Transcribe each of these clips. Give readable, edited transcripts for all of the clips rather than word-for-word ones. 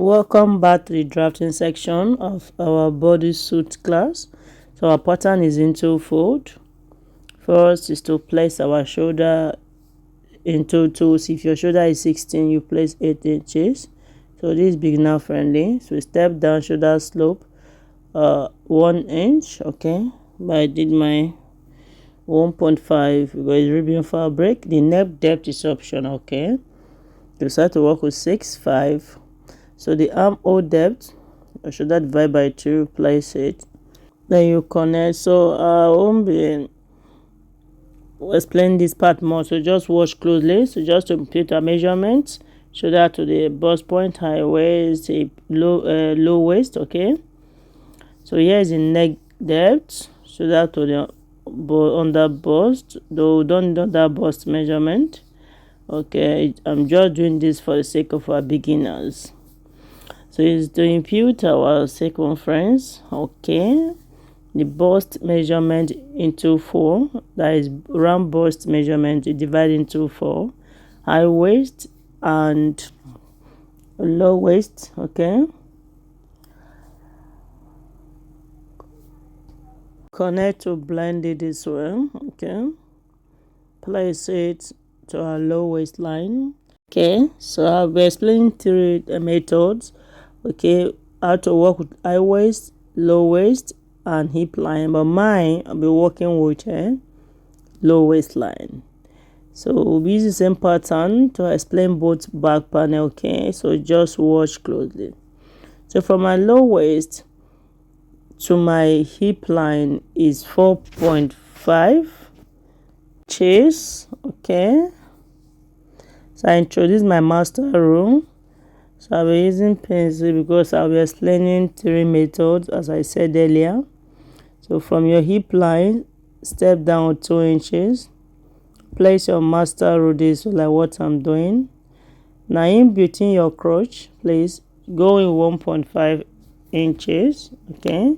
Welcome back to the drafting section of our bodysuit class. So our pattern is in two-fold. First is to place our shoulder into tools. If your shoulder is 16, you place 8 inches. So this is beginner friendly. So step down, shoulder slope 1 inch. Okay, but I did my 1.5 because ribbon fabric. The neck depth is optional. Okay, you start to work with 6.5. So the armhole depth, you should divide by 2, place it. Then you connect. So I won't be explain this part more. So just watch closely. So just to complete our measurements, shoulder to the bust point, high waist, low waist. Okay. So here is the neck depth. Shoulder to the under bust. Though don't do that bust measurement. Okay, I'm just doing this for the sake of our beginners. So it's to impute our circumference. Okay, the bust measurement into 4, that is round bust measurement divided into 4, high waist and low waist. Okay, connect to blend it this way. Okay, place it to our low waistline. Okay, so I'll be explaining 3 methods. Okay, how to work with high waist, low waist and hip line, but mine I'll be working with low waistline. So we'll be using the same pattern to explain both back panel. Okay, so just watch closely. So from my low waist to my hip line is 4.5 inches. Okay, so I introduce my master rule. So I'll be using pencil because I'll be explaining 3 methods as I said earlier. So from your hip line, step down 2 inches. Place your master rule this like what I'm doing. Now in between your crotch, please go in 1.5 inches. Okay.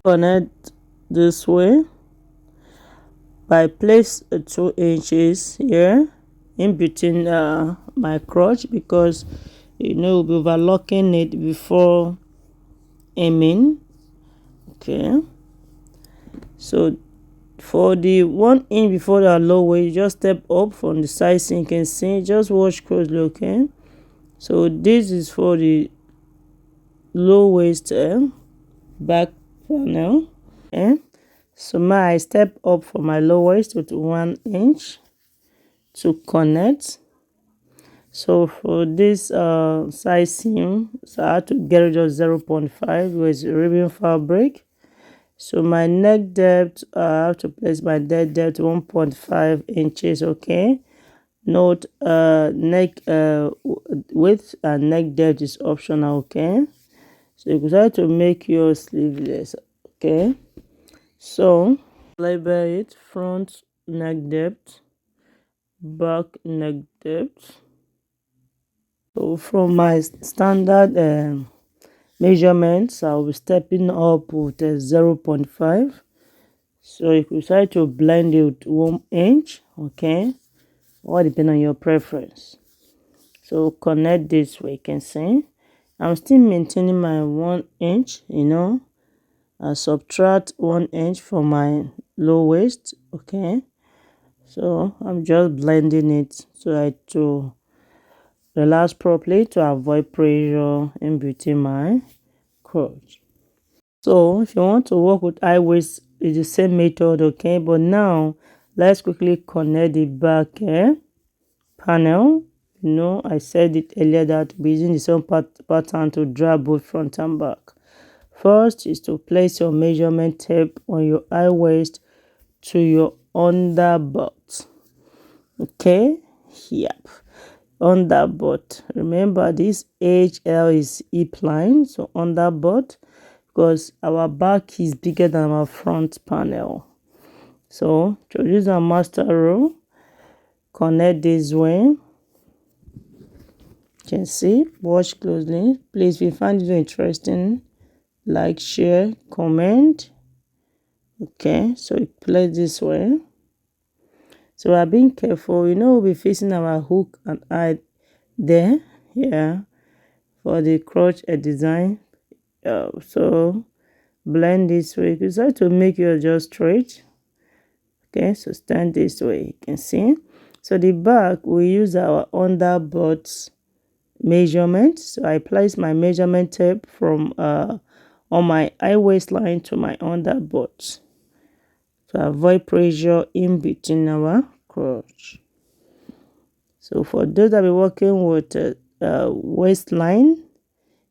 Connect this way. I place 2 inches here in between my crotch because we'll be overlocking it before aiming. Okay, so for the 1 inch before the low waist, you just step up from the side so you can see. Just watch closely. Okay, so this is for the low waist back panel. Okay, so I step up from my low waist to 1 inch to connect. So for this side seam, so I had to get rid of 0.5 with ribbon fabric. So my neck depth, I have to place my neck depth 1.5 inches. Okay, note neck width and neck depth is optional. Okay, so you try to make your sleeveless. Okay, so label it: front neck depth, back neck depth. So from my standard measurements, I'll be stepping up with 0.5. So if you decide to blend it with 1 inch, okay, all depend on your preference. So connect this way. You can see I'm still maintaining my 1 inch. I subtract 1 inch from my low waist. Okay, so I'm just blending it so I to relax properly to avoid pressure in between my crotch. So if you want to work with high waist, it's the same method. Okay, but now let's quickly connect the back panel. I said it earlier that we're using the same pattern to draw both front and back. First is to place your measurement tape on your high waist to your under butt. Okay, yep, under butt. Remember this HL is hip line, so under butt, because our back is bigger than our front panel. So introduce our master rule, connect this way. You can see, watch closely. Please, if you find it interesting, like, share, comment. Okay, so you play this way. So we're being careful. We'll be facing our hook and eye there. Yeah, for the crotch design. So blend this way. You decide to make yours just straight. Okay, so stand this way, you can see. So the back, we use our underbutt measurement. So I place my measurement tape from on my high waistline to my underbutt to avoid pressure in between our crotch. So for those that be working with waistline,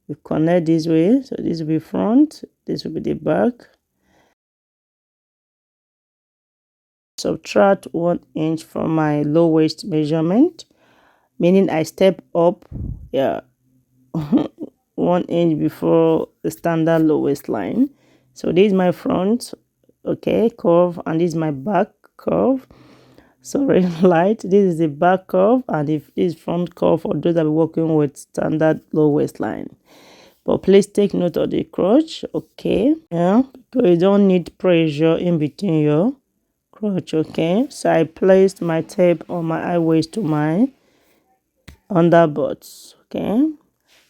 we connect this way. So this will be front, this will be the back. Subtract 1 inch from my low waist measurement, meaning I step up, yeah, 1 inch before the standard low waistline. So this is my front, okay, curve, and this is my back curve. Sorry, light. This is the back curve, and this is front curve for those that are working with standard low waistline. But please take note of the crotch, okay? Yeah, because you don't need pressure in between your crotch, okay? So I placed my tape on my high waist to my underbutts, okay?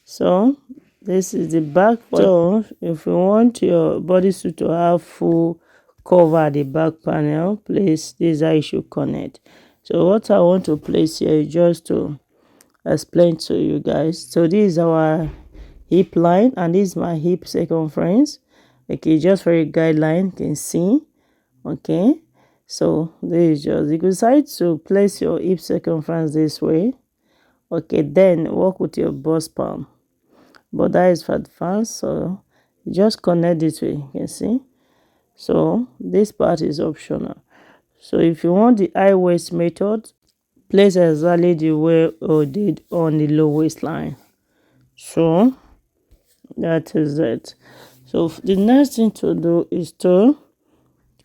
So this is the back. So if you want your bodysuit to have full cover at the back panel, please, this is how you should connect. So what I want to place here is just to explain to you guys. So this is our hip line, and this is my hip circumference. Okay, just for a guideline, you can see. Okay, so this is just, you decide to place your hip circumference this way. Okay, then work with your bust palm, but that is for advanced. So you just connect this way, you can see. So this part is optional. So if you want the high waist method, place exactly the way we did on the low waistline. So that is it. So the next thing to do is to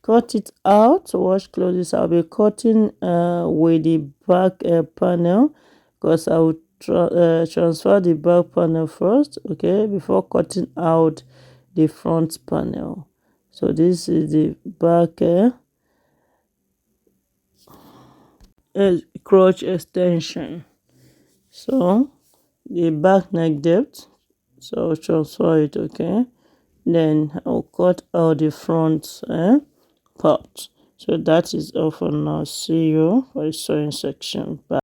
cut it out. So watch close. I'll be cutting with the back panel, because I will transfer the back panel first, okay, before cutting out the front panel. So this is the back crotch extension. So the back neck depth, so I'll transfer it, okay. Then I'll cut out the front part. So that is all for now. See you for the sewing section. Bye.